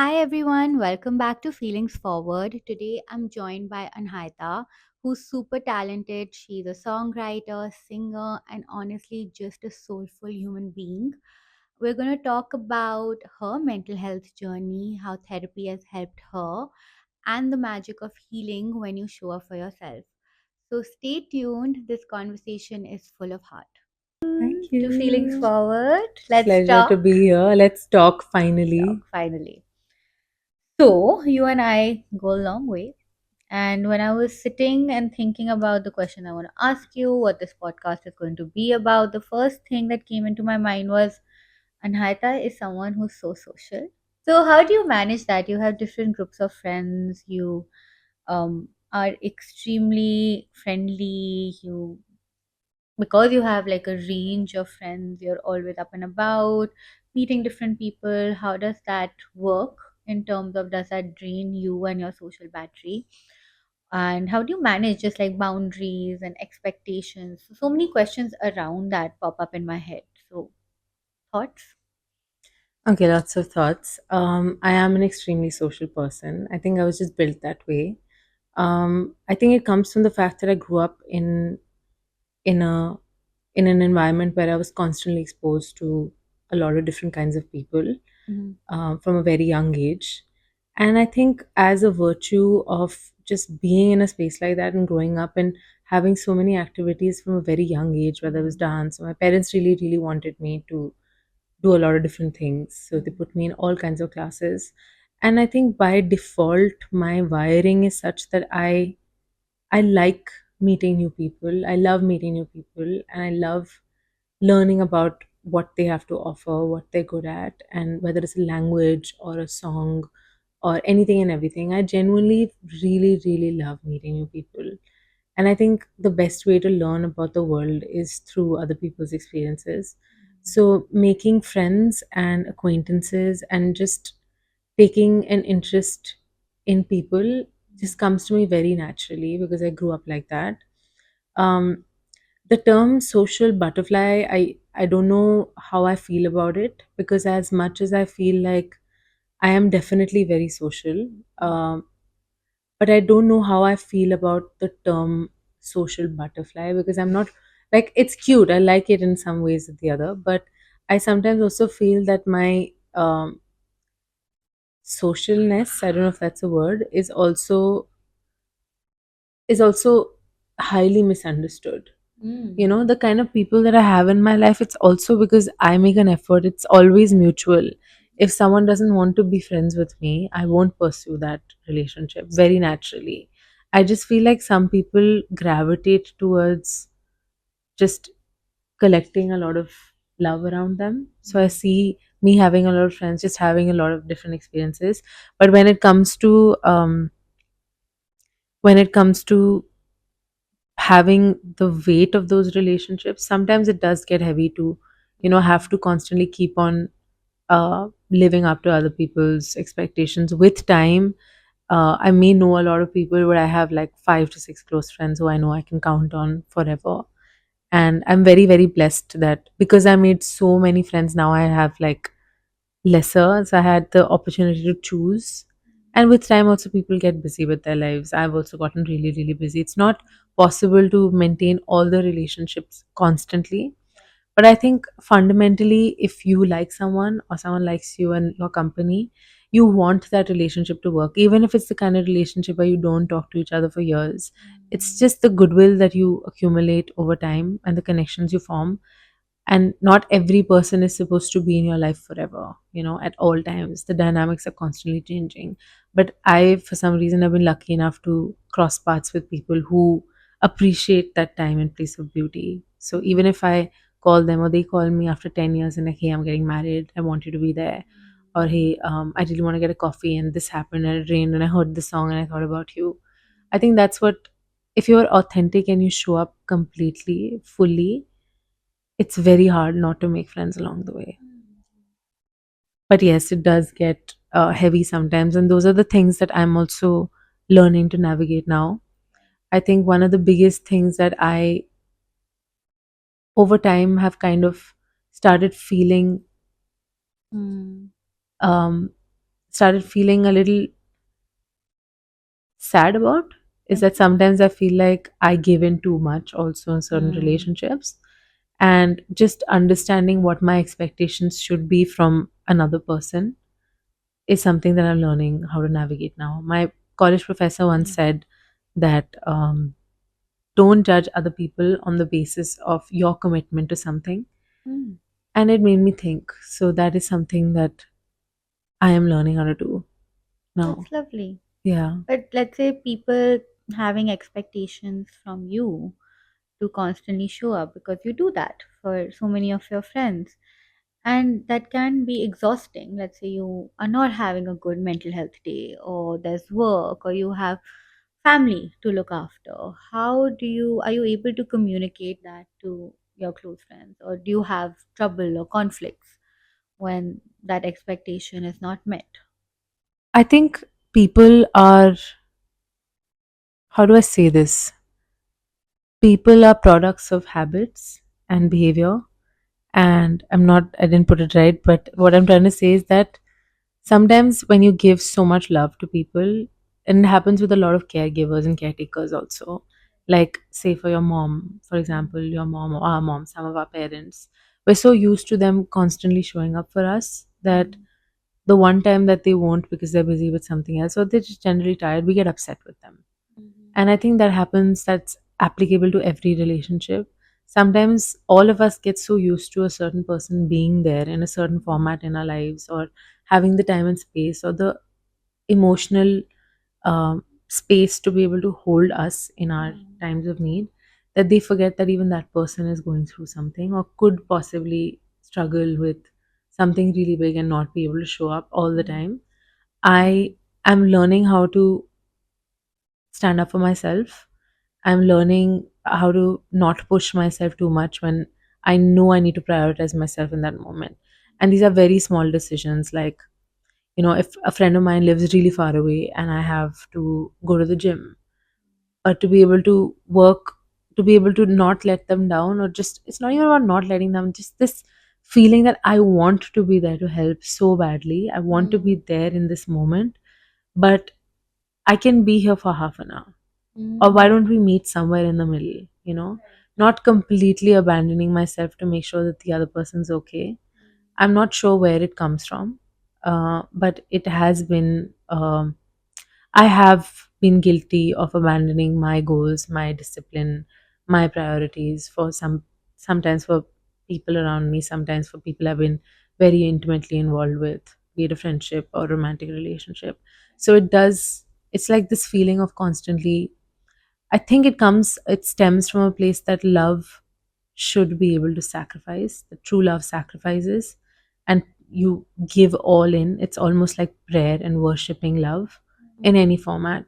Hi everyone, welcome back to Feelings Forward. Today I'm joined by Anahita, who's super talented. She's a songwriter, singer, and honestly just a soulful human being. We're going to talk about her mental health journey, how therapy has helped her, and the magic of healing when you show up for yourself. So stay tuned. This conversation is full of heart. Thank To Feelings you. Forward, let's Pleasure to talk. be here. Let's talk Talk finally. finally. So, you and I go a long way. And when I was sitting and thinking about the question I want to ask you, what this podcast is going to be about, the first thing that came into my mind was Anahita is someone who's so social. So, how do you manage that? You have different groups of friends, you are extremely friendly, you because you have like a range of friends, you're always up and about, meeting different people. How does that work in terms of does that drain you and your social battery? And how do you manage just like boundaries and expectations? So many questions around that pop up in my head. So, thoughts? Okay, lots of thoughts. I am an extremely social person. I think I was just built that way. I think it comes from the fact that I grew up in a in an environment where I was constantly exposed to a lot of different kinds of people Mhm. from a very young age. And I think, as a virtue of just being in a space like that and growing up and having so many activities from a very young age, whether it was dance, my parents really, really wanted me to do a lot of different things. So they put me in all kinds of classes. And I think by default, my wiring is such that I like meeting new people. I love meeting new people and I love learning about what they have to offer, what they're good at, and whether it's a language or a song or anything and everything. I genuinely really, really love meeting new people. And I think the best way to learn about the world is through other people's experiences. So making friends and acquaintances and just taking an interest in people just comes to me very naturally because I grew up like that. Um, the term social butterfly, I don't know how I feel about it because as much as I feel like I am definitely very social, but I don't know how I feel about the term social butterfly because I'm not like it's cute. I like it in some ways or the other, but I sometimes also feel that my socialness, I don't know if that's a word, is also highly misunderstood. You Mm. know, the kind of people that I have in my life, it's also because I make an effort. It's always mutual. If someone doesn't want to be friends with me, I won't pursue that relationship very naturally. I just feel like some people gravitate towards just collecting a lot of love around them. So I see me having a lot of friends, just having a lot of different experiences. But when it comes to having the weight of those relationships, sometimes it does get heavy to, have to constantly keep on living up to other people's expectations. With time, I may know a lot of people, but I have like 5 to 6 close friends who I know I can count on forever. And I'm very, very blessed that because I made so many friends, now I have like lesser. So I had the opportunity to choose. And with time, also, people get busy with their lives. I've also gotten really, really busy. It's not possible to maintain all the relationships constantly. But I think fundamentally, if you like someone or someone likes you and your company, you want that relationship to work, even if it's the kind of relationship where you don't talk to each other for years. It's just the goodwill that you accumulate over time and the connections you form. And not every person is supposed to be in your life forever, at all times. The dynamics are constantly changing. But I, for some reason, have been lucky enough to cross paths with people who appreciate that time and place of beauty. So even if I call them or they call me after 10 years and like, hey, I'm getting married, I want you to be there. Or hey, I really want to get a coffee and this happened and it rained and I heard this song and I thought about you. I think that's what, if you're authentic and you show up completely, fully, it's very hard not to make friends along the way. But yes, it does get heavy sometimes. And those are the things that I'm also learning to navigate now. I think one of the biggest things that I, over time, have kind of started feeling Mm. um, started feeling a little sad about is that Okay. sometimes I feel like I give in too much also in certain Mm. relationships. And just understanding what my expectations should be from another person is something that I'm learning how to navigate now. My college professor once Yeah. said that don't judge other people on the basis of your commitment to something. Mm. And it made me think. So that is something that I am learning how to do now. That's lovely. Yeah. But let's say people having expectations from you to constantly show up, because you do that for so many of your friends, and that can be exhausting. Let's say you are not having a good mental health day, or there's work, or you have family to look after. How do you are you able to communicate that to your close friends, or do you have trouble or conflicts when that expectation is not met? I think people are, how do I say this? People are products of habits and behavior. And I didn't put it right, but what I'm trying to say is that sometimes when you give so much love to people, and it happens with a lot of caregivers and caretakers also, like say for your mom, for example, your mom or our mom, some of our parents, we're so used to them constantly showing up for us that Mm. the one time that they won't because they're busy with something else or they're just generally tired, we get upset with them. Mhm. And I think that happens, that's applicable to every relationship. Sometimes all of us get so used to a certain person being there in a certain format in our lives, or having the time and space, or the emotional space to be able to hold us in our Mm. times of need, that they forget that even that person is going through something or could possibly struggle with something really big and not be able to show up all the Mm. time. I am learning how to stand up for myself. I'm learning how to not push myself too much when I know I need to prioritize myself in that moment. And these are very small decisions, like, if a friend of mine lives really far away and I have to go to the gym, or to be able to work, to be able to not let them down, or just, it's not even about not letting them, just this feeling that I want to be there to help so badly. I want to be Mm. there in this moment, but I can be here for half an hour, or why Mm. don't we meet somewhere in the middle, not completely abandoning myself to make sure that the other person's okay. I'm not sure where it comes from, but it has been, I have been guilty of abandoning my goals, my discipline, my priorities for sometimes for people around me, sometimes for people I've been very intimately involved with, be it a friendship or romantic relationship. So it's like this feeling of constantly, I think it stems from a place that love should be able to sacrifice, the true love sacrifices, and you give all in. It's almost like prayer and worshiping love in any format.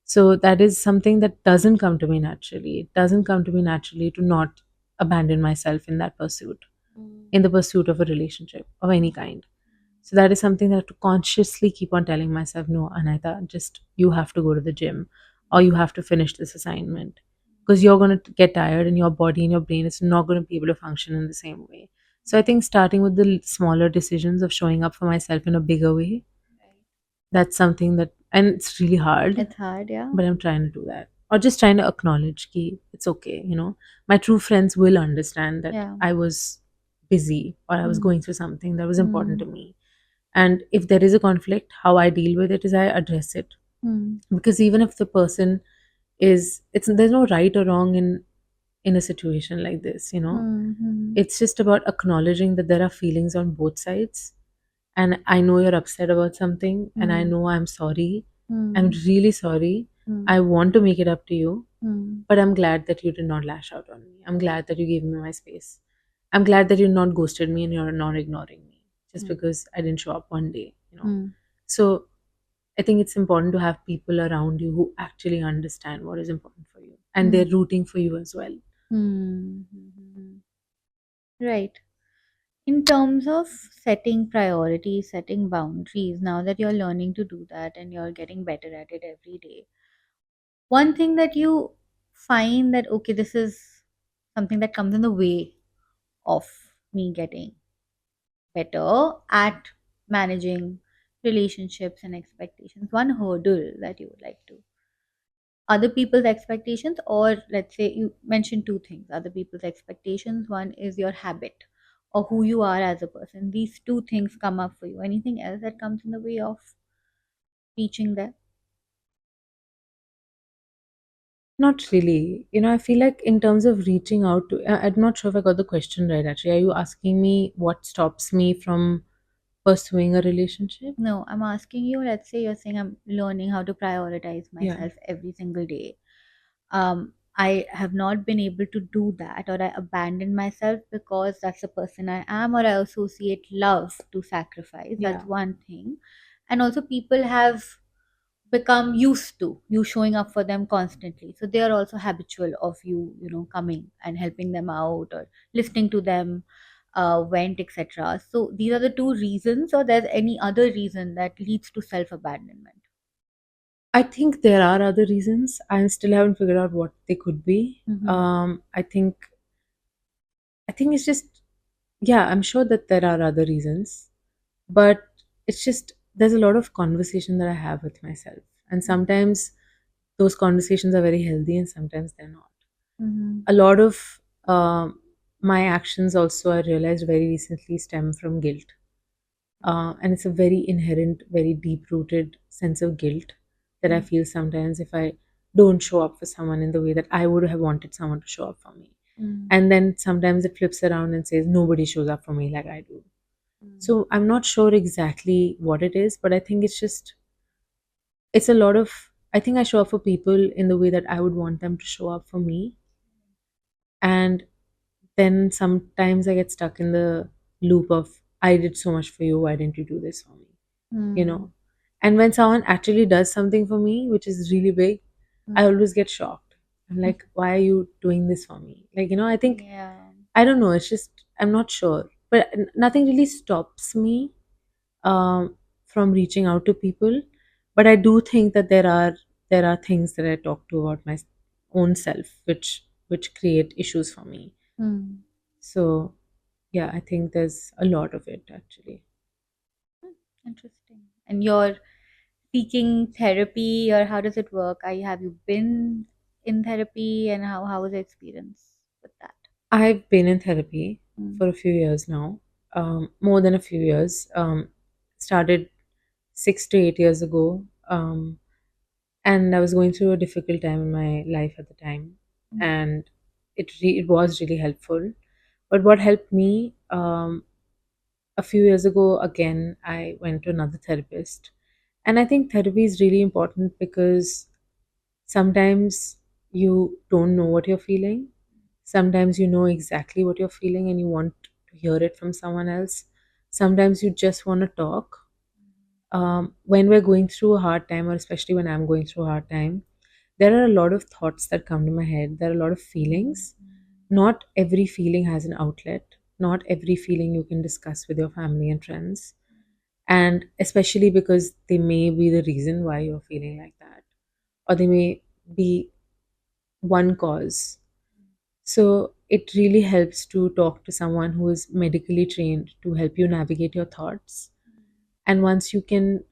So that is something that doesn't come to me naturally. It doesn't come to me naturally to not abandon myself in that pursuit, Mm. in the pursuit of a relationship of any kind. So that is something that I have to consciously keep on telling myself, no, Anahita, just you have to go to the gym or you have to finish this assignment, because you're going to get tired and your body and your brain is not going to be able to function in the same way. So I think starting with the smaller decisions of showing up for myself in a bigger way, Right. that's something that, and it's really hard, It's hard, yeah. but I'm trying to do that. Or just trying to acknowledge ki it's okay, My true friends will understand that Yeah. I was busy or I was Mm. going through something that was important Mm. to me. And if there is a conflict, how I deal with it is I address it. Mm. Because even if the person is, it's there's no right or wrong in a situation like this. Mm. It's just about acknowledging that there are feelings on both sides, and I know you're upset about something, and I Mm. know I'm sorry. I'm Mm. really sorry. Mm. I want to make it up to you, Mm. but I'm glad that you did not lash out on me. I'm glad that you gave me my space. I'm glad that you're not ghosted me and you're not ignoring me just Mm. because I didn't show up one day. Mm. So I think it's important to have people around you who actually understand what is important for you and they're Mm. rooting for you as well. Mm. Mm. Right. In terms of setting priorities, setting boundaries, now that you're learning to do that and you're getting better at it every day, one thing that you find that, okay, this is something that comes in the way of me getting better at managing relationships and expectations, one hurdle that you would like to, other people's expectations, or let's say you mentioned two things, other people's expectations, one is your habit or who you are as a person, these two things come up for you, anything else that comes in the way of reaching there? Not really. I feel like in terms of reaching out to, I'm not sure if I got the question right actually. Are you asking me what stops me from pursuing a relationship? No, I'm asking you, let's say you're saying I'm learning how to prioritize Yeah. myself every single day. I have not been able to do that, or I abandon myself because that's the person I am, or I associate love to sacrifice. That's Yeah. one thing. And also, people have become used to you showing up for them constantly. So they are also habitual of you, coming and helping them out or listening to them, vent, etc. So these are the two reasons, or there's any other reason that leads to self abandonment? I think there are other reasons. I still haven't figured out what they could be. Mm-hmm. I think it's just, yeah, I'm sure that there are other reasons, but it's just there's a lot of conversation that I have with myself, and sometimes those conversations are very healthy, and sometimes they're not. Mm-hmm. A lot of my actions also, I realized very recently, stem from guilt, and it's a very inherent, very deep rooted sense of guilt that I feel sometimes if I don't show up for someone in the way that I would have wanted someone to show up for me. Mm-hmm. And then sometimes it flips around and says nobody shows up for me like I do. So I'm not sure exactly what it is, but I think it's a lot of, I think I show up for people in the way that I would want them to show up for me. And then sometimes I get stuck in the loop of, I did so much for you, why didn't you do this for me? You Mm-hmm. know? And when someone actually does something for me, which is really big, I always get shocked. I'm like, why are you doing this for me? Like, I think, Yeah. I don't know, it's just, I'm not sure. But nothing really stops me from reaching out to people. But I do think that there are things that I talk to about my own self, which create issues for me. Hmm. So yeah, I think there's a lot of it actually. Interesting. And you're seeking therapy, or how does it work? Have you been in therapy, and how was the experience with that? I've been in therapy Mm. for a few years now, more than a few years. Started 6 to 8 years ago, and I was going through a difficult time in my life at the time, and it was really helpful. But what helped me, a few years ago, again, I went to another therapist, and I think therapy is really important because sometimes you don't know what you're feeling. Sometimes you know exactly what you're feeling and you want to hear it from someone else. Sometimes you just want to talk. When we're going through a hard time, or especially when I'm going through a hard time, there are a lot of thoughts that come to my head. There are a lot of feelings. Not every feeling has an outlet. Not every feeling you can discuss with your family and friends. And especially because they may be the reason why you're feeling like that, or they may be one cause. So it really helps to talk to someone who is medically trained to help you navigate your thoughts. And once you can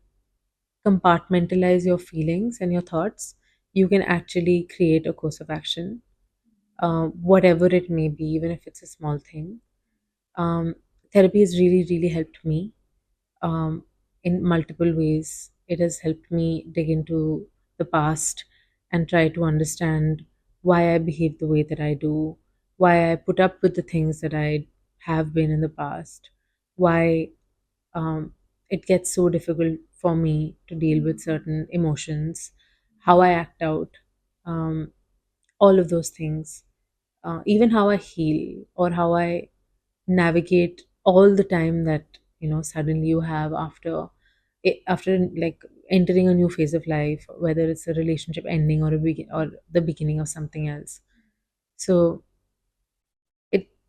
compartmentalize your feelings and your thoughts, you can actually create a course of action, whatever it may be, even if it's a small thing. Um, Therapy has really, really helped me um, in multiple ways. It has helped me dig into the past and try to understand why I behave the way that I do, why I put up with the things that I have been in the past, why it gets so difficult for me to deal with certain emotions, how I act out, um, all of those things, even how I heal or how I navigate all the time that suddenly you have after like entering a new phase of life, whether it's a relationship ending or or the beginning of something else. So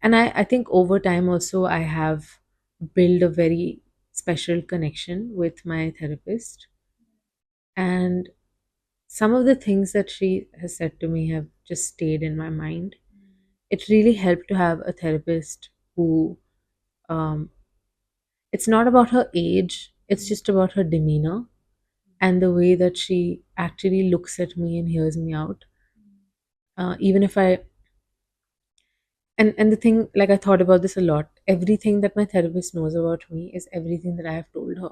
I think over time also I have built a very special connection with my therapist, and some of the things that she has said to me have just stayed in my mind. It really helped to have a therapist who, um, it's not about her age, It's just about her demeanor and the way that she actually looks at me and hears me out. Even if I and the thing, like, I thought about this a lot. Everything that my therapist knows about me is everything that I have told her.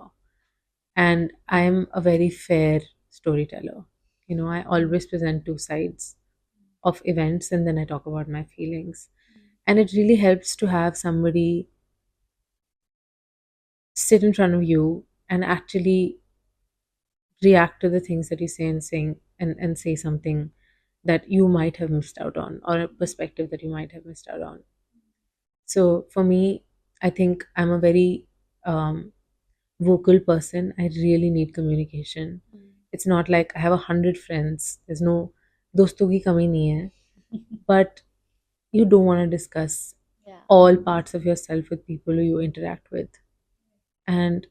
And I'm a very fair storyteller. I always present two sides of events and then I talk about my feelings. And it really helps to have somebody sit in front of you and actually react to the things that you say and say something that you might have missed out on, or a perspective that you might have missed out on. So for me, I think I'm a very vocal person. I really need communication. It's not like I have 100 friends. There's no दोस्तों की कमी नहीं है, but you don't want to discuss Yeah. all parts of yourself with people who you interact with. And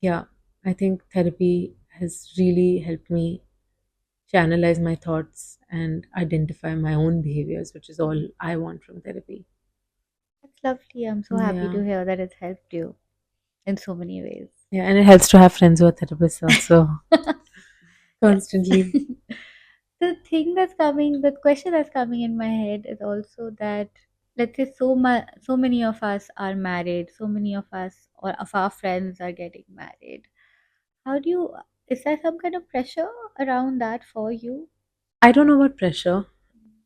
yeah, I think therapy has really helped me channelize my thoughts and identify my own behaviors, which is all I want from therapy. That's lovely. I'm so happy Yeah. to hear that it's helped you in so many ways. Yeah, and it helps to have friends who are therapists also Yes. constantly. The question that's coming in my head is also that, let's say, so many of us are married, so many of us or of our friends are getting married. How do you, is there some kind of pressure around that for you? I don't know about pressure.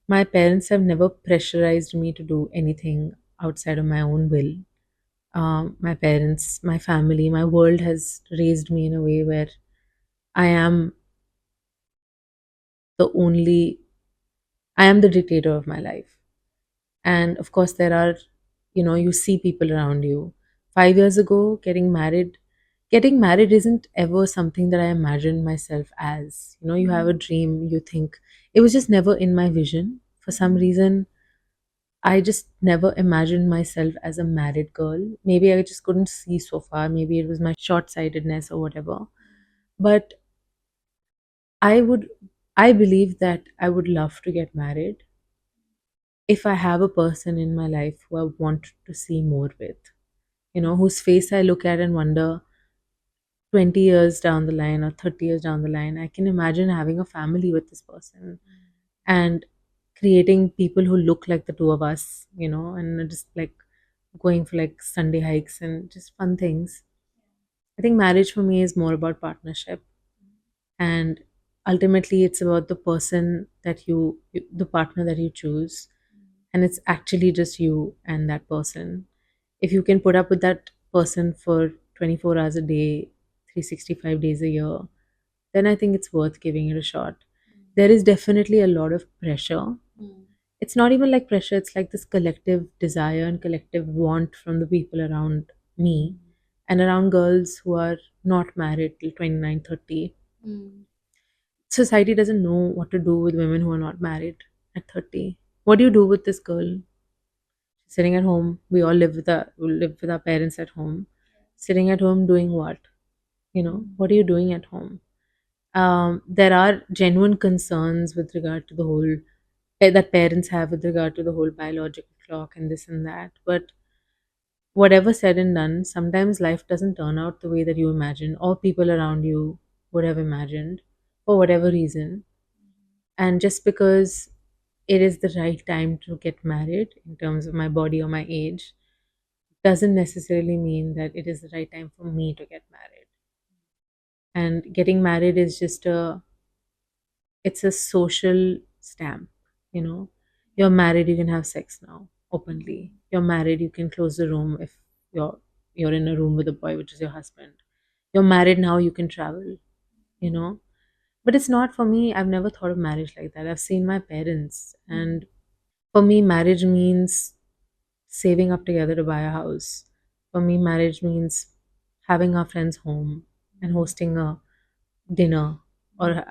My parents have never pressurized me to do anything outside of my own will. My parents, my family, my world has raised me in a way where I am the only, I am the dictator of my life. And of course, there are, you see people around you. 5 years ago, getting married isn't ever something that I imagined myself as. You have a dream, you think. It was just never in my vision. For some reason, I just never imagined myself as a married girl. Maybe I just couldn't see so far. Maybe it was my short sightedness or whatever. But I would, I believe that I would love to get married if I have a person in my life who I want to see more with, whose face I look at and wonder 20 years down the line or 30 years down the line, I can imagine having a family with this person and creating people who look like the two of us, and just like going for like Sunday hikes and just fun things. I think marriage for me is more about partnership, and ultimately it's about the person that the partner that you choose, and it's actually just you and that person. If you can put up with that person for 24 hours a day, 365 days a year, then I think it's worth giving it a shot. There is definitely a lot of pressure. It's not even like pressure, it's like this collective desire and collective want from the people around me and around girls who are not married till 29, 30. Society doesn't know what to do with women who are not married at 30. What do you do with this girl sitting at home? We all live with our parents at home. Sitting at home doing what? What are you doing at home? There are genuine concerns with regard to the whole that parents have with regard to the whole biological clock and this and that. But whatever said and done, sometimes life doesn't turn out the way that you imagine or people around you would have imagined for whatever reason. And just because it is the right time to get married in terms of my body or my age doesn't necessarily mean that it is the right time for me to get married. And getting married is just it's a social stamp, you know. You're married, you can have sex now openly. You're married, you can close the room if you're you're in a room with a boy, which is your husband. You're married now, you can travel, you know. But it's not for me. I've never thought of marriage like that. I've seen my parents, and for me, marriage means saving up together to buy a house. For me, marriage means having our friends home and hosting a dinner or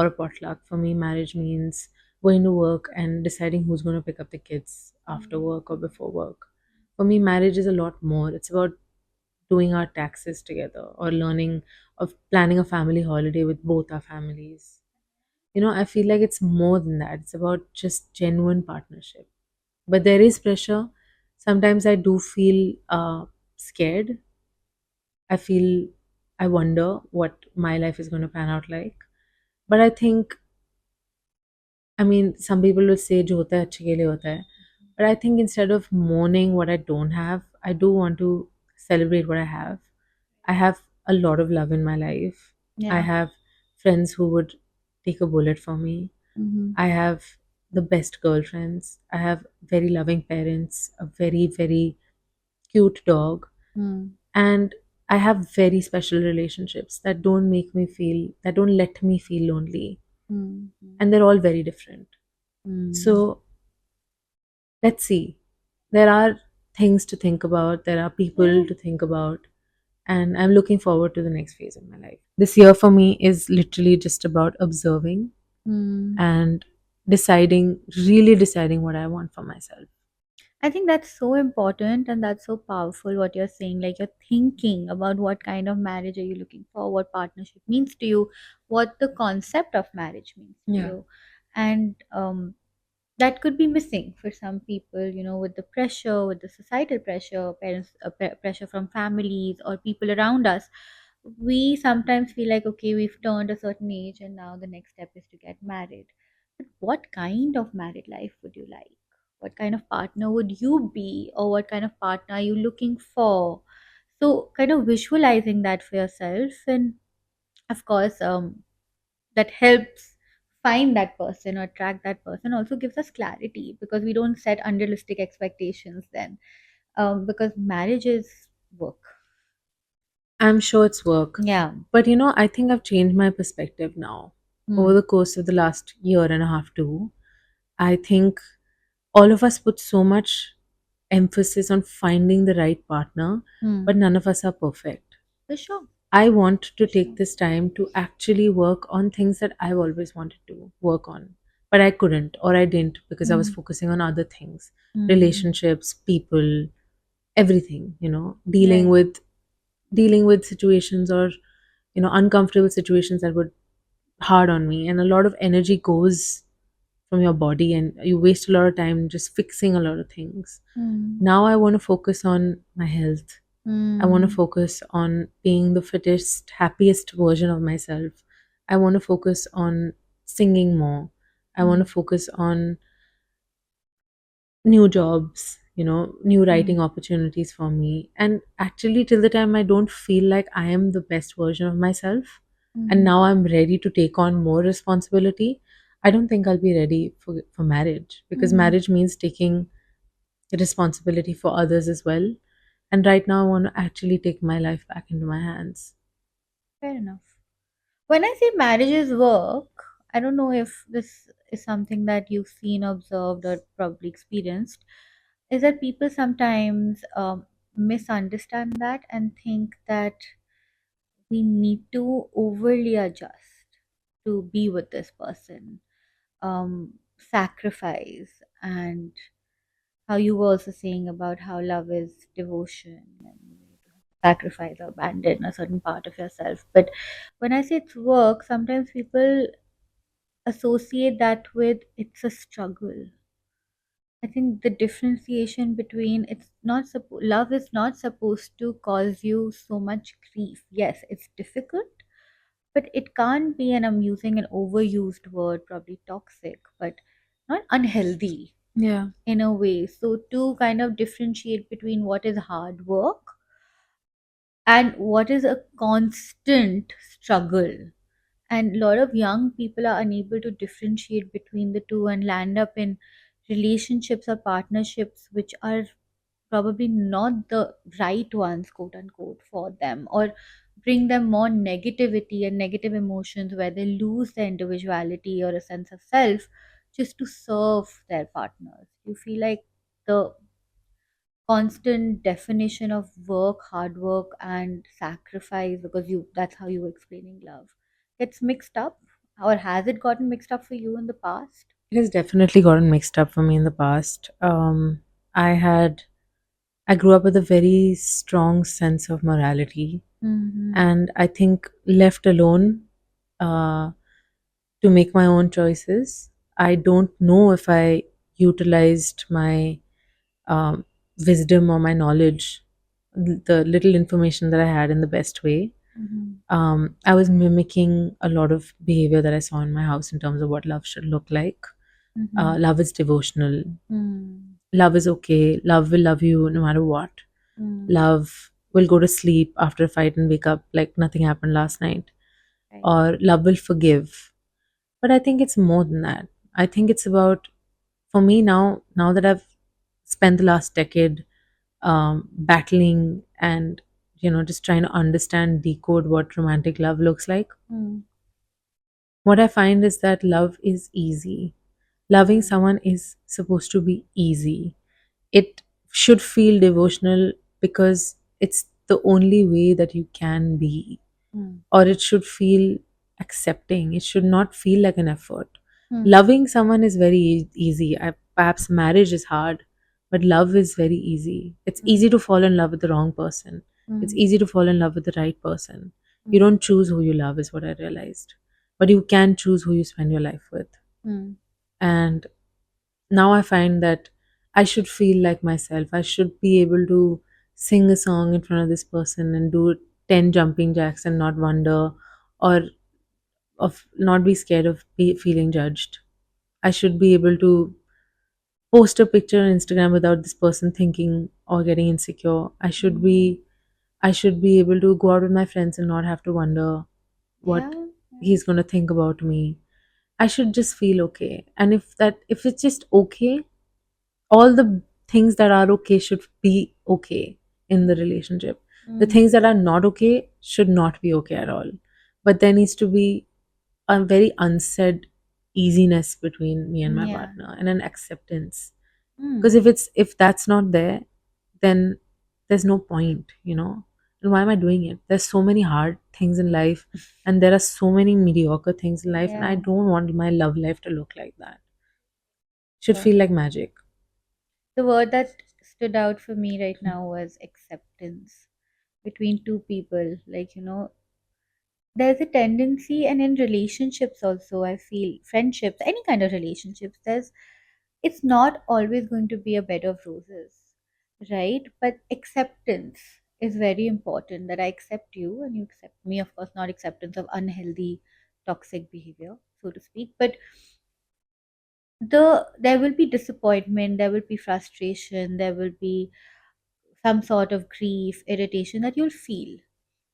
a potluck. For me, marriage means going to work and deciding who's going to pick up the kids after work or before work. For me, marriage is a lot more. It's about doing our taxes together or learning of planning a family holiday with both our families. I feel like it's more than that. It's about just genuine partnership. But there is pressure. Sometimes I do feel scared I feel, I wonder what my life is going to pan out like. But I think, I mean, some people will say, जो होता है अच्छे के लिए होता है. But I think instead of mourning what I don't have, I do want to celebrate what I have. I have a lot of love in my life. I Yeah. have friends who would take a bullet for me. Mm-hmm. I have the best girlfriends. I have very loving parents, a very, very cute dog, Mm. and I have very special relationships that don't make me feel, that don't let me feel lonely. Mm-hmm. And they're all very different. Mm. So let's see. There are things to think about, there are people to think about, and I'm looking forward to the next phase of my life. This year for me is literally just about observing Mm. and deciding, really deciding what I want for myself. I think that's so important and that's so powerful what you're saying. Like you're thinking about what kind of marriage are you looking for, what partnership means to you, what the concept of marriage means to Yeah. you. And that could be missing for some people, with the pressure, with the societal pressure, parents, pressure from families or people around us. We sometimes feel like, okay, we've turned a certain age and now the next step is to get married. But what kind of married life would you like? What kind of partner would you be, or what kind of partner are you looking for? So, kind of visualizing that for yourself, and of course, that helps find that person or track that person, also gives us clarity because we don't set unrealistic expectations then, because marriage is work. I'm sure it's work. Yeah. But I think I've changed my perspective now. Over Hmm. the course of the last year and a half, too, I think all of us put so much emphasis on finding the right partner, Hmm. but none of us are perfect. For sure. I want to For take sure. this time to actually work on things that I've always wanted to work on, but I couldn't or I didn't because I was Hmm. focusing on other things, Hmm. relationships, people, everything, Right. dealing with situations or uncomfortable situations that were hard on me, and a lot of energy goes from your body and you waste a lot of time just fixing a lot of things. Hmm. Now I want to focus on my health. I want to Hmm. focus on being the fittest, happiest version of myself. I want to focus on singing more. I want to Hmm. focus on new jobs, new Hmm. writing opportunities for me. And actually, till the time I don't feel like I am the best version of myself, and Hmm. now I'm ready to take on more responsibility, I don't think I'll be ready for marriage, because Hmm. marriage means taking responsibility for others as well. And right now, I want to actually take my life back into my hands. Fair enough. When I say marriages work, I don't know if this is something that you've seen, observed, or probably experienced, is that people sometimes misunderstand that and think that we need to overly adjust to be with this person, sacrifice, and how you were also saying about how love is devotion and you need to sacrifice or abandon a certain part of yourself. But when I say it's work, sometimes people associate that with it's a struggle. I think the differentiation between love is not supposed to cause you so much grief. Yes, it's difficult, but it can't be, and I'm using an overused word, probably toxic, but not unhealthy Yeah. in a way. So to kind of differentiate between what is hard work and what is a constant struggle. And a lot of young people are unable to differentiate between the two and land up in relationships or partnerships which are probably not the right ones, quote unquote, for them, or bring them more negativity and negative emotions where they lose their individuality or a sense of self just to serve their partners. You feel like the constant definition of work, hard work, and sacrifice, because you that's how you were explaining love, gets mixed up, or has it gotten mixed up for you in the past? It has definitely gotten mixed up for me in the past. I had I grew up with a very strong sense of morality, Mm-hmm. and I think left alone uh, to make my own choices, I don't know if I utilized my wisdom or my knowledge the little information that I had in the best way. Mm-hmm. I was mimicking a lot of behavior that I saw in my house in terms of what love should look like. Mm-hmm. Love is devotional. Mm. Love is okay. Love will love you no matter what. Mm. Love will go to sleep after a fight and wake up like nothing happened last night. Right. Or love will forgive. But I think it's more than that. I think it's about, for me now that I've spent the last decade battling and just trying to understand, decode what romantic love looks like, Mm. what I find is that love is easy. Loving Mm. someone is supposed to be easy. It should feel devotional because it's the only way that you can be, Mm. or it should feel accepting. It should not feel like an effort. Mm. Loving someone is very easy. Perhaps marriage is hard, but love is very easy. It's Mm. easy to fall in love with the wrong person. It's Mm. easy to fall in love with the right person. You Mm. don't choose who you love, is what I realized. But you can choose who you spend your life with. Mm. And now I find that I should feel like myself. I should be able to sing a song in front of this person and do 10 jumping jacks and not wonder, or of not be scared of feeling judged. I should be able to post a picture on Instagram without this person thinking or getting insecure. I should be able to go out with my friends and not have to wonder Yeah. what Yeah. he's going to think about me. I should just feel okay. And if it's just okay, all the things that are okay should be okay in the relationship. The Mm. things that are not okay should not be okay at all. But there needs to be a very unsaid easiness between me and my Yeah. partner, and an acceptance. Because Mm. if that's not there, then there's no point, and why am I doing it? There's so many hard things in life, and there are so many mediocre things in life, and I Yeah. don't want my love life to look like that. Should Sure. feel like magic. The word that stood out for me right now was acceptance between two people. Like, there's a tendency, and in relationships also, I feel friendships, any kind of relationships, it's not always going to be a bed of roses, right? But acceptance is very important, that I accept you and you accept me. Of course, not acceptance of unhealthy, toxic behavior, so to speak, but there will be disappointment, there will be frustration, there will be some sort of grief, irritation that you'll feel.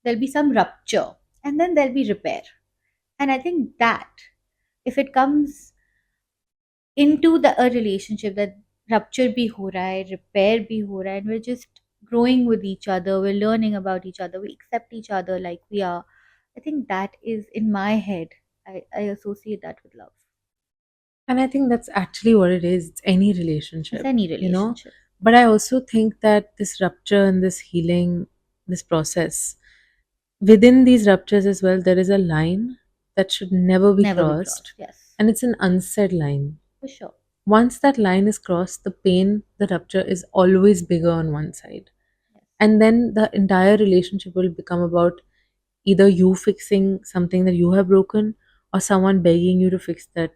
There'll be some rupture, and then there'll be repair. And I think that if it comes into a relationship, that rupture bhi ho raha hai, repair bhi ho raha hai, and we're just growing with each other, we're learning about each other, we accept each other like we are. I think that is in my head. I associate that with love. And I think that's actually what it is. It's any It's relationship, any you know. relationship. But I also think that this rupture and this healing, this process, within these ruptures as well, there is a line that should never be Never be crossed. crossed. Yes, And it's an unsaid line. for sure. Once that line is crossed, the pain, the rupture is always bigger on one side. Yes. And then the entire relationship will become about either you fixing something that you have broken, or someone begging you to fix that.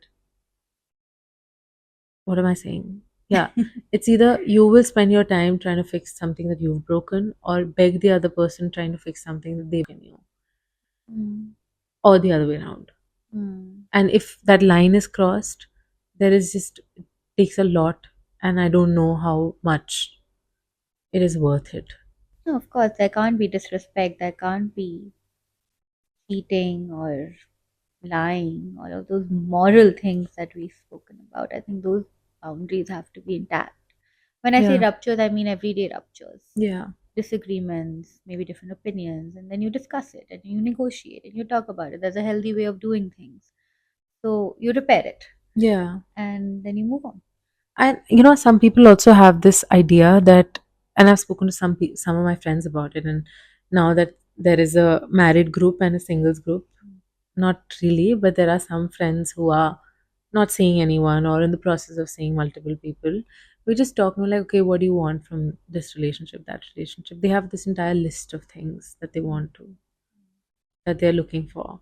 What am I saying? Yeah. It's either you will spend your time trying to fix something that you've broken, or beg the other person trying to fix something that they've broken you, Mm. or the other way around. Mm. And if that line is crossed, there is just, it takes a lot, and I don't know how much it is worth it. No, of course, there can't be disrespect, there can't be cheating or lying, all of those moral things that we've spoken about. I think those boundaries have to be intact. When I say Yeah. ruptures, I mean everyday ruptures, Yeah. disagreements, maybe different opinions, and then you discuss it and you negotiate and you talk about it. There's a healthy way of doing things. So you repair it Yeah. and then you move on. And some people also have this idea that, and I've spoken to some of my friends about it, and now that there is a married group and a singles group, not really, but there are some friends who are not seeing anyone or in the process of seeing multiple people. We just talk, like, okay, what do you want from this relationship, that relationship? They have this entire list of things that they want to, that they're looking for.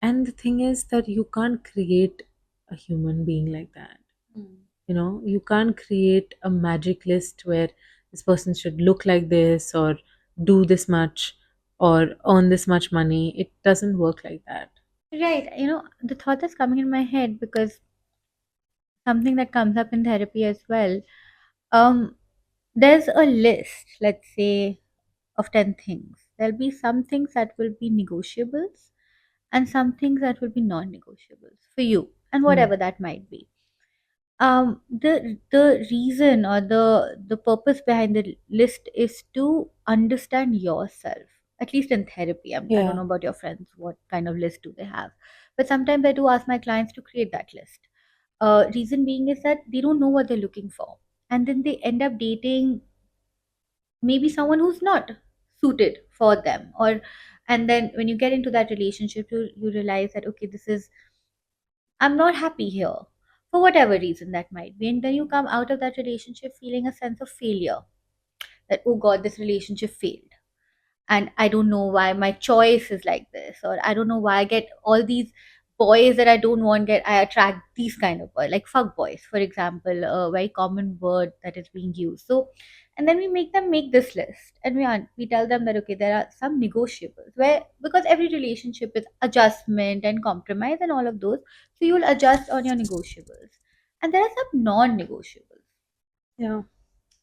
And the thing is that you can't create a human being like that. Mm. You can't create a magic list where this person should look like this, or do this much, or earn this much money. It doesn't work like that. Right. The thought that's coming in my head because something that comes up in therapy as well. Um, there's a list, let's say, of 10 things. There'll be some things that will be negotiables and some things that will be non negotiables for you, and Hmm. whatever that might be. The reason or the purpose behind the list is to understand yourself, at least in therapy. I don't Yeah. know about your friends, what kind of list do they have, but sometimes I do ask my clients to create that list. Reason being is that they don't know what they're looking for, and then they end up dating maybe someone who's not suited for them, or and then when you get into that relationship, you realize that okay, this is, I'm not happy here for whatever reason that might be. And then you come out of that relationship feeling a sense of failure, that, oh God, this relationship failed. And I don't know why my choice is like this, or I don't know why I get all these boys that I don't want, get I attract these kind of boys, like fuck boys, for example, a very common word that is being used. So, and then we make them make this list, and we tell them that okay, there are some negotiables where, because every relationship is adjustment and compromise and all of those, so you will adjust on your negotiables, and there are some non-negotiables, Yeah.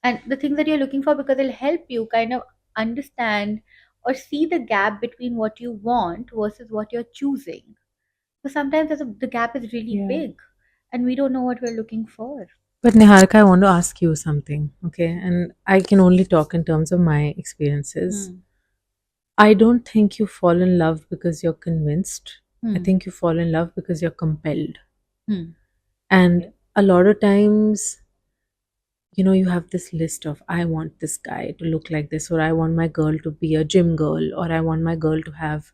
and the things that you're looking for, because it'll help you kind of understand or see the gap between what you want versus what you're choosing. So sometimes the gap is really Yeah. big and we don't know what we're looking for. But Niharika, I want to ask you something, okay? And I can only talk in terms of my experiences. Hmm. I don't think you fall in love because you're convinced. I Hmm. think you fall in love because you're compelled. Hmm. And Okay. a lot of times, you have this list of, I want this guy to look like this, or I want my girl to be a gym girl, or I want my girl to have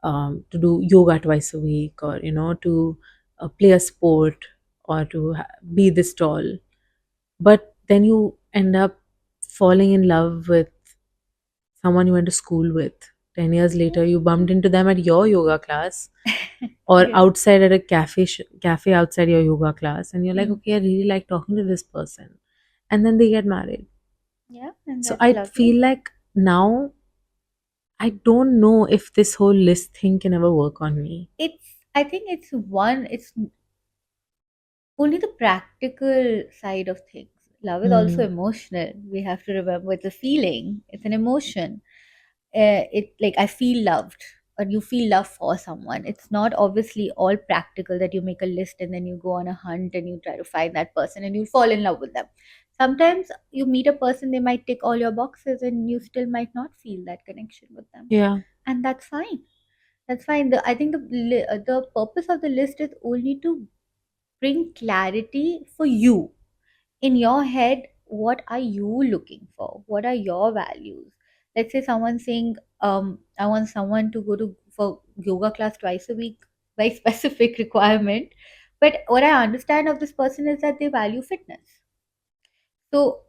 to do yoga twice a week, or to play a sport, or to be this tall. But then you end up falling in love with someone you went to school with. 10 years later, you bumped into them at your yoga class, or Yeah. outside at a cafe outside your yoga class, and you're like, Hmm. okay, I really like talking to this person, and then they get married. Yeah, and So that's I lovely. feel like now I don't know if this whole list thing can ever work on me. I think it's only the practical side of things. Love is also Hmm. emotional. We have to remember it's a feeling, it's an emotion. It like I feel loved, or you feel love for someone. It's not obviously all practical that you make a list and then you go on a hunt and you try to find that person and you fall in love with them. Sometimes you meet a person, they might tick all your boxes and you still might not feel that connection with them, Yeah. and that's fine. That's fine. I think the purpose of the list is only to bring clarity for you in your head. What are you looking for? What are your values? Let's say someone's saying, I want someone to go to for yoga class twice a week, very specific requirement. But what I understand of this person is that they value fitness. So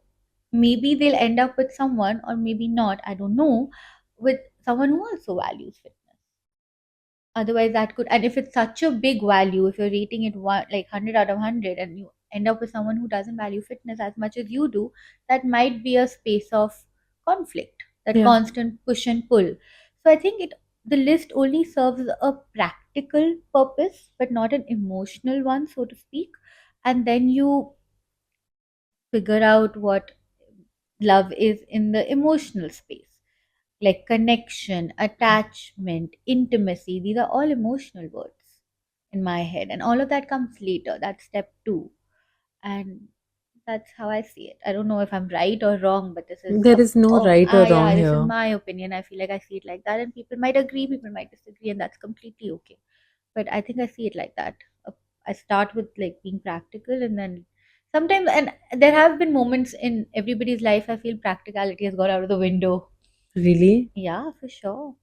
maybe they'll end up with someone, or maybe not, I don't know, with someone who also values fitness. Otherwise, that could, and if it's such a big value, if you're rating it one, like 100 out of 100, and you end up with someone who doesn't value fitness as much as you do, that might be a space of conflict, that Yeah. constant push and pull. So I think the list only serves a practical purpose, but not an emotional one, so to speak. And then you figure out what love is in the emotional space, like connection, attachment, intimacy. These are all emotional words in my head, and all of that comes later. That's step two, and that's how I see it. I don't know if I'm right or wrong, but this is There is no right or wrong yeah, this is here. my opinion. I feel like I see it like that, and people might agree, people might disagree, and that's completely okay. But I think I see it like that. I start with like being practical, and then sometimes, and there have been moments in everybody's life I feel practicality has gone out of the window. Really? Yeah, for sure.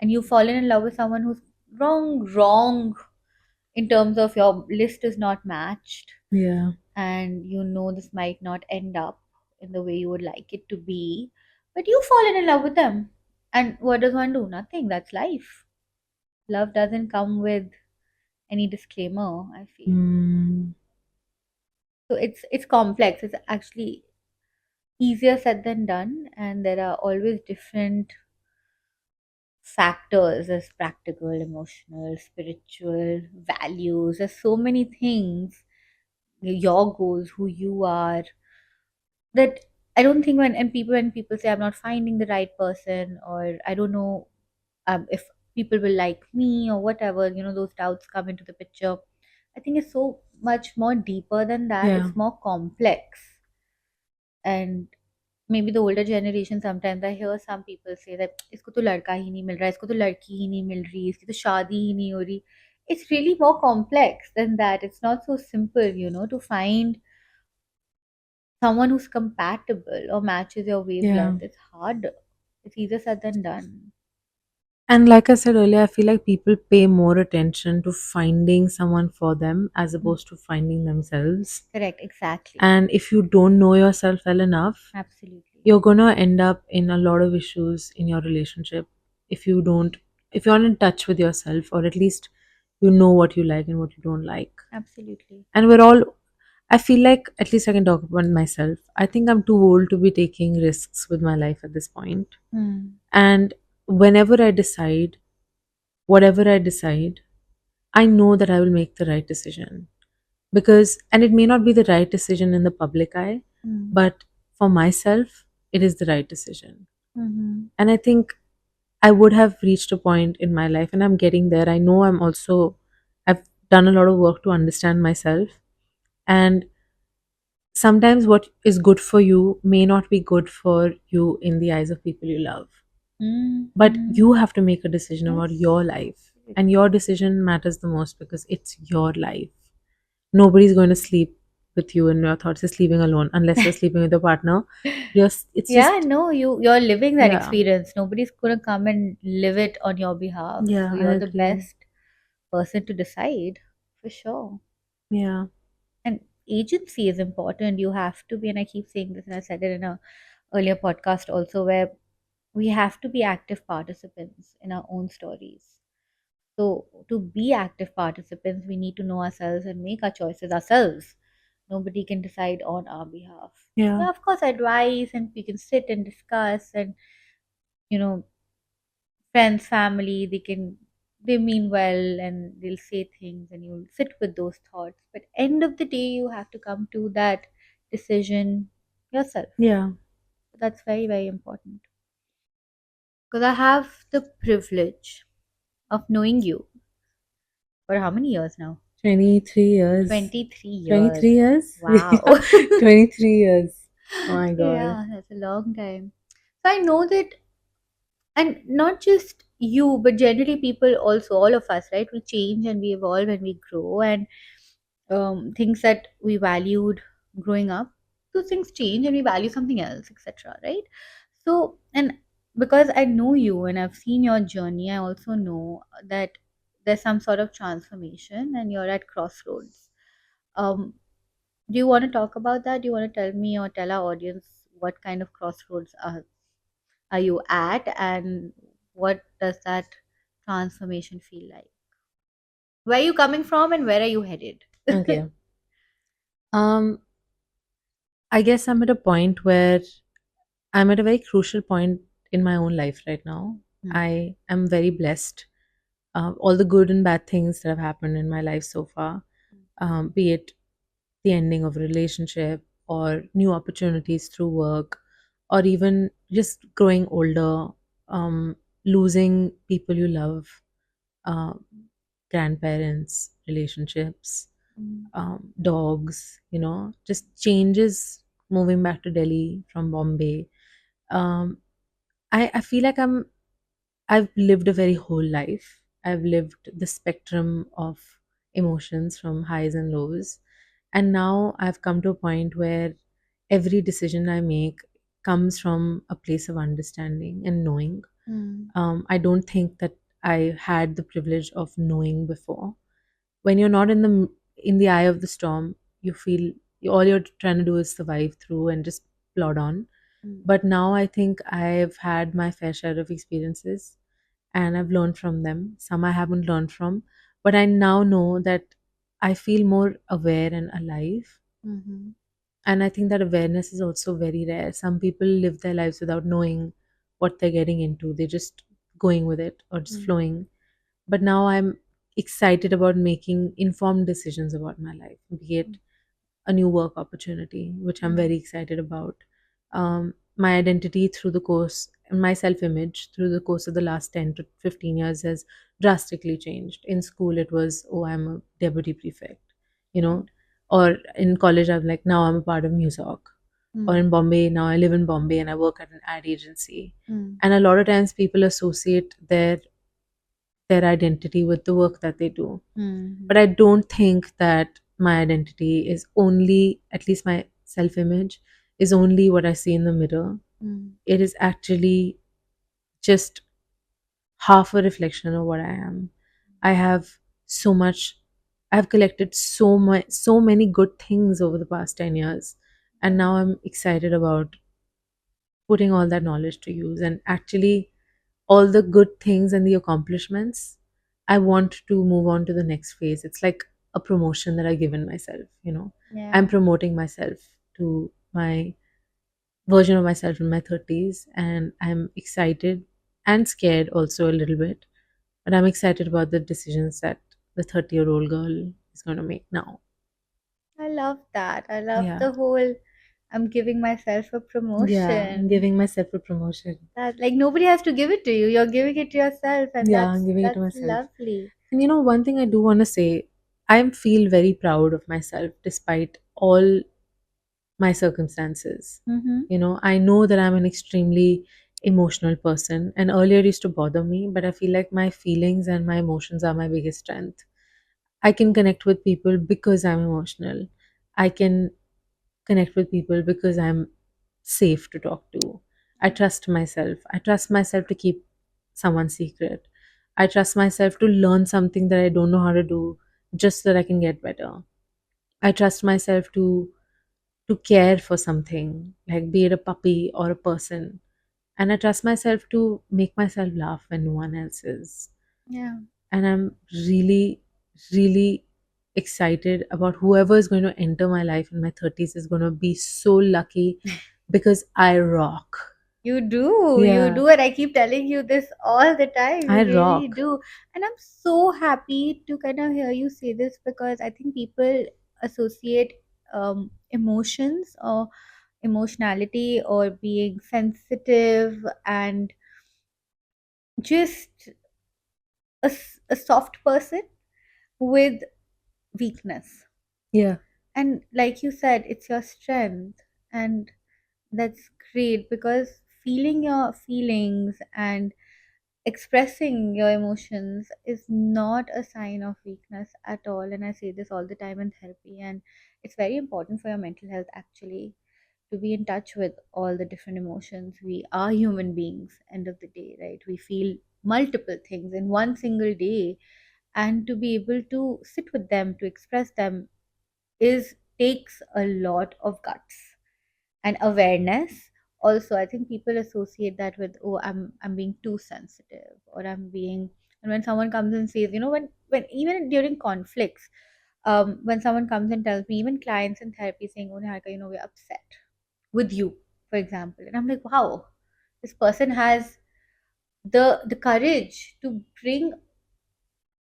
And you've fallen in love with someone who's wrong in terms of your list is not matched, Yeah. and you know this might not end up in the way you would like it to be, but you've fallen in love with them. And what does one do? Nothing. That's life. Love doesn't come with any disclaimer, I feel. Hmm. So it's complex. It's actually easier said than done, and there are always different factors as practical, emotional, spiritual, values. There's so many things, your goals, who you are, that I don't think when people say I'm not finding the right person, or I don't know if people will like me or whatever, those doubts come into the picture. I think it's so much more deeper than that. Yeah. It's more complex. And maybe the older generation, sometimes I hear some people say that इसको तो लड़का ही नहीं मिल रहा, इसको तो लड़की ही नहीं मिल रही, इसकी तो शादी ही नहीं हो रही. It's really more complex than that. It's not so simple, to find someone who's compatible or matches your Yeah. wavelength. It's hard. It's easier said than done. And like I said earlier, I feel like people pay more attention to finding someone for them as Mm. opposed to finding themselves. Correct, exactly. And if you don't know yourself well enough, Absolutely. you're gonna end up in a lot of issues in your relationship if you don't, if you're not in touch with yourself, or at least you know what you like and what you don't like. Absolutely. And we're all, I feel like, at least I can talk about myself, I think I'm too old to be taking risks with my life at this point. Hmm. And whenever I decide, whatever I decide, I know that I will make the right decision. Because, and it may not be the right decision in the public eye, Hmm. but for myself, it is the right decision. Mm-hmm. And I think I would have reached a point in my life, and I'm getting there. I know I've done a lot of work to understand myself. And sometimes what is good for you may not be good for you in the eyes of people you love. But Mm-hmm. you have to make a decision about Yes. your life. And Absolutely. your decision matters the most because it's your life. Nobody's going to sleep with you in your thoughts. You're sleeping alone unless you're sleeping with your partner. It's Yeah, just, no, you're living that yeah. experience. Nobody's gonna come and live it on your behalf. So Yeah, I you're the agree. best person to decide, for sure. Yeah. And agency is important. You have to be, and I keep saying this, and I said it in a earlier podcast also, where we have to be active participants in our own stories. So to be active participants, we need to know ourselves and make our choices ourselves. Nobody can decide on our behalf. Yeah. Yeah, of course, advice, and we can sit and discuss, and you know, friends, family, they mean well, and they'll say things, and you'll sit with those thoughts. But end of the day, you have to come to that decision yourself. Yeah. That's very, very important. Because I have the privilege of knowing you for how many years now? 23 years. 23 years. 23 years? Wow. Yeah. 23 years. Oh my god. Yeah, that's a long time. So I know that, and not just you, but generally people also, all of us, right? We change and we evolve and we grow, and things that we valued growing up, those things change and we value something else, etc. Right? So, and because I know you and I've seen your journey, I also know that there's some sort of transformation and you're at crossroads. Um, do you want to talk about that? Do you want to tell me or tell our audience what kind of crossroads are you at, and what does that transformation feel like? Where are you coming from and where are you headed? Okay. Um, I guess I'm at a point where I'm at a very crucial point in my own life right now. Hmm. I am very blessed. All the good and bad things that have happened in my life so far, be it the ending of a relationship or new opportunities through work, or even just growing older, losing people you love, uh, grandparents, relationships, Mm. dogs, just changes, moving back to Delhi from Bombay. Um, I feel like I've lived a very whole life. I've lived the spectrum of emotions from highs and lows. And now I've come to a point where every decision I make comes from a place of understanding and knowing. Mm. I don't think that I had the privilege of knowing before. When you're not in the eye of the storm, you feel all you're trying to do is survive through and just plod on. Mm. But now I think I've had my fair share of experiences and I've learned from them. Some I haven't learned from, but I now know that I feel more aware and alive. Mhm. And I think that awareness is also very rare. Some people live their lives without knowing what they're getting into. They're just going with it or just Mm. flowing. But now I'm excited about making informed decisions about my life, be it a new work opportunity, which I'm Mm. very excited about. My identity through the course, my self image through the course of the last 10 to 15 years has drastically changed. In school, it was, oh, I'm a deputy prefect, you know, Right. or in college, I'm like, now I'm a part of Musoc. Or Mm. in Bombay, now I live in Bombay and I work at an ad agency. Mm. And a lot of times people associate their identity with the work that they do. But Mm. I don't think that my identity is only, at least my self image, is only what I see in the mirror. Mm. It is actually just half a reflection of what I am. I have so much, I've collected so many good things over the past 10 years. And Yeah. now I'm excited about putting all that knowledge to use and actually all the good things and the accomplishments. I want to move on to the next phase. It's like a promotion that I've given myself. I'm Yeah. promoting myself to my version of myself in my 30s, and I'm excited and scared also a little bit. But I'm excited about the decisions that the 30-year-old girl is going to make now. I love that. I love Yeah. the whole I'm giving myself a Yeah. I'm promotion. giving myself a promotion. That like nobody has to give it to you. You're giving it to yourself, and Yeah. I'm that's giving it to that's myself. lovely. And one thing I do want to say, I feel very proud of myself despite all my circumstances. Mm-hmm. I know that I'm an extremely emotional person, and earlier it used to bother me, but I feel like my feelings and my emotions are my biggest strength. I can connect with people because I'm emotional. I can connect with people because I'm safe to talk to. I trust myself. I trust myself to keep someone's secret. I trust myself to learn something that I don't know how to do just so that I can get better. I trust myself to care for something, like be it a puppy or a person. And I trust myself to make myself laugh when no one else is. Yeah. And I'm really, really excited about whoever is going to enter my life in my 30s is going to be so lucky because I rock. You Yeah, do, and I keep telling you this all the time. You I really rock. do. And I'm so happy to kind of hear you say this because I think people associate emotions or emotionality or being sensitive and just a soft person with weakness. Yeah. And like you said, it's your strength. And that's great because feeling your feelings and expressing your emotions is not a sign of weakness at all. And I say this all the time in therapy, and it's very important for your mental health actually to be in touch with all the different emotions. We are human beings, end of the day, right? We feel multiple things in one single day, and to be able to sit with them, to express them, is takes a lot of guts and awareness. Also, I think people associate that with, oh, I'm being too sensitive, or I'm being. And when someone comes and says, when even during conflicts, when someone comes and tells me, even clients in therapy saying, oh Niharika, we're upset with you, for example, and I'm like, wow, this person has the courage to bring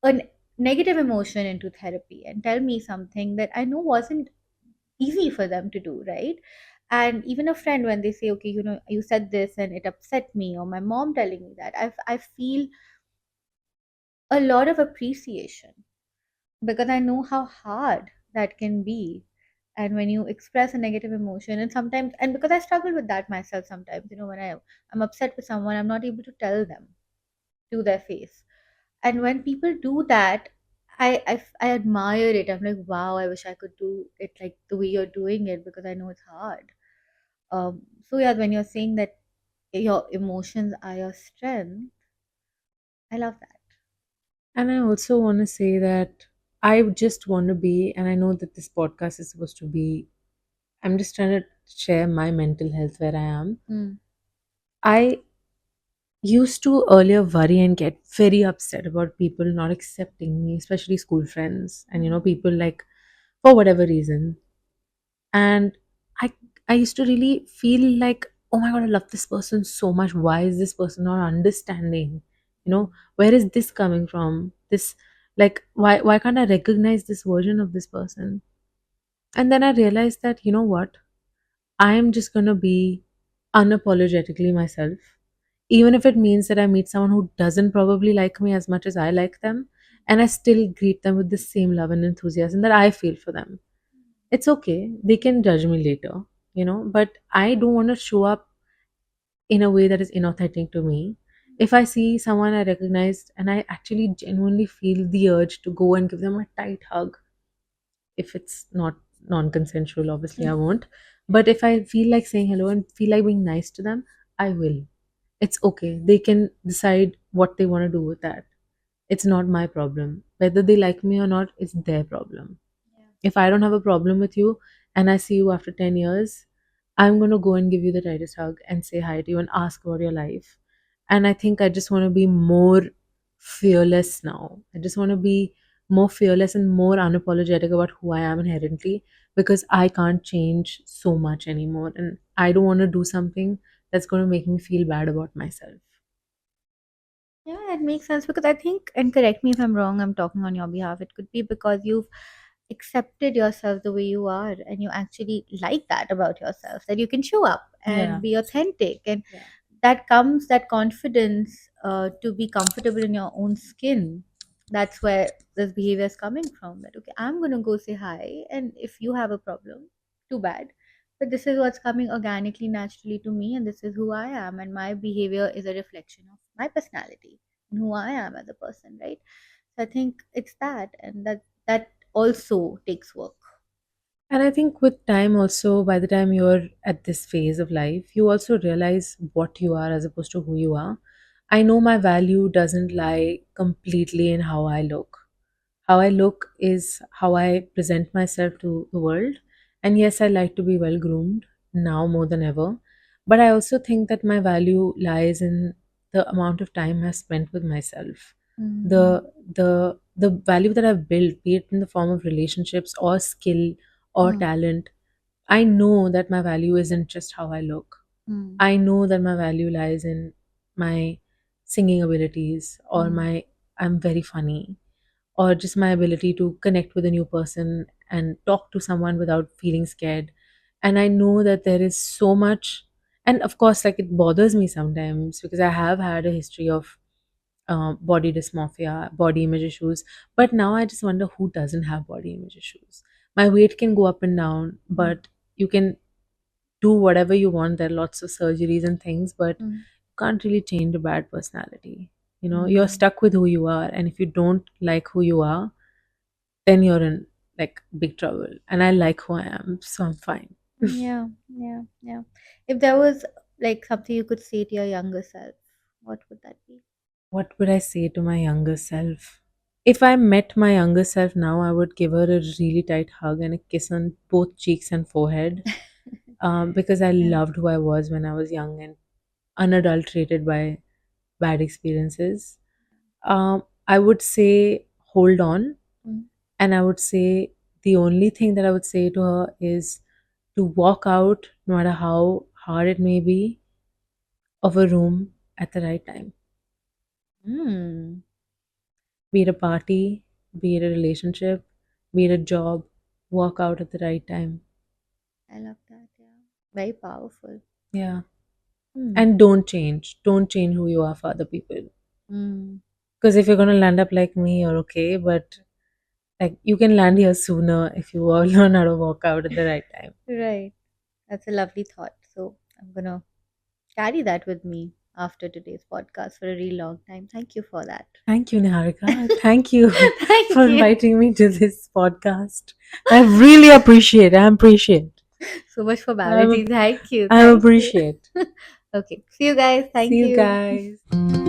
a negative emotion into therapy and tell me something that I know wasn't easy for them to do, right? And even a friend, when they say, okay, you said this and it upset me, or my mom telling me that, I feel a lot of appreciation because I know how hard that can be. And when you express a negative emotion, and sometimes, and because I struggle with that myself sometimes, when I'm upset with someone, I'm not able to tell them to their face. And when people do that, I admire it. I'm like, wow, I wish I could do it like the way you're doing it, because I know it's hard. So yeah, when you're saying that your emotions are your strength, I love that. And I also want to say that I just want to be, and I know that this podcast is supposed to be, I'm just trying to share my mental health where I am. Mm. I used to earlier worry and get very upset about people not accepting me, especially school friends and Mm. people like for whatever reason. And I I used to really feel like, oh my god, I love this person so much. Why is this person not understanding? Where is this coming from? This, like, why can't I recognize this version of this person? And then I realized that, you know what? I am just gonna be unapologetically myself. Even if it means that I meet someone who doesn't probably like me as much as I like them, and I still greet them with the same love and enthusiasm that I feel for them. It's okay. They can judge me later, but I don't want to show up in a way that is inauthentic to me. If I see someone I recognize and I actually genuinely feel the urge to go and give them a tight hug, if it's not non-consensual, obviously I won't. But if I feel like saying hello and feel like being nice to them, I will. It's okay. They can decide what they want to do with that. It's not my problem. Whether they like me or not is their problem. If I don't have a problem with you and I see you after 10 years, I'm going to go and give you the tightest hug and say hi to you and ask about your life. And I think I just want to be more fearless now. I just want to be more fearless and more unapologetic about who I am inherently, because I can't change so much anymore. And I don't want to do something that's going to make me feel bad about myself. Yeah, that makes sense because I think, and correct me if I'm wrong, I'm talking on your behalf. It could be because you've accepted yourself the way you are and you actually like that about yourself, that you can show up Yeah. and be authentic. And Yeah. that comes that confidence to be comfortable in your own skin. That's where this behavior is coming from. That, okay, I'm going to go say hi. And if you have a problem, too bad. But this is what's coming organically, naturally to me, and this is who I am, and my behavior is a reflection of my personality and who I am as a person, right? So I think it's that, and that also takes work. And I think with time, also, by the time you're at this phase of life, you also realize what you are as opposed to who you are. I know my value doesn't lie completely in how I look. How I look is how I present myself to the world. And yes, I like to be well groomed now more than ever. But I also think that my value lies in the amount of time I've spent with myself. Mm, The value that I've built, be it in the form of relationships or skill or mm, talent, I know that my value isn't just how I look. mm, I know that my value lies in my singing abilities, or mm, I'm very funny, or just my ability to connect with a new person and talk to someone without feeling scared. And I know that there is so much, and of course, like, it bothers me sometimes because I have had a history of body dysmorphia, body image issues. But now I just wonder who doesn't have body image issues. My weight can go up and down, mm, but you can do whatever you want. There are lots of surgeries and things, but mm, you can't really change a bad personality. You're mm. stuck with who you are, and if you don't like who you are, then you're in, like, big trouble. And I like who I am, so I'm fine. Yeah, yeah, yeah. If there was like something you could say to your younger self, what would that be? What would I say to my younger self? If I met my younger self now, I would give her a really tight hug and a kiss on both cheeks and forehead, because I Yeah. loved who I was when I was young and unadulterated by bad experiences. I would say hold on, Mm. and I would say the only thing that I would say to her is to walk out, no matter how hard it may be, of a room at the right time. Mm. Be it a party, be it a relationship, be it a job, walk out at the right time. I love that. Yeah. Very powerful. Yeah. Mm. And don't change. Don't change who you are for other people. Mm. Because if you're going to land up like me, you're okay. But, like, you can land here sooner if you all learn how to walk out at the right time. Right. That's a lovely thought. So I'm gonna carry that with me after today's podcast for a really long time. Thank you for that. Thank you, Niharika. Thank you for Thank you inviting me to this podcast. I really appreciate. I appreciate. so much for I'm balancing. Thank you. I Thank you. appreciate. Okay. See you guys. See Thank you you. guys.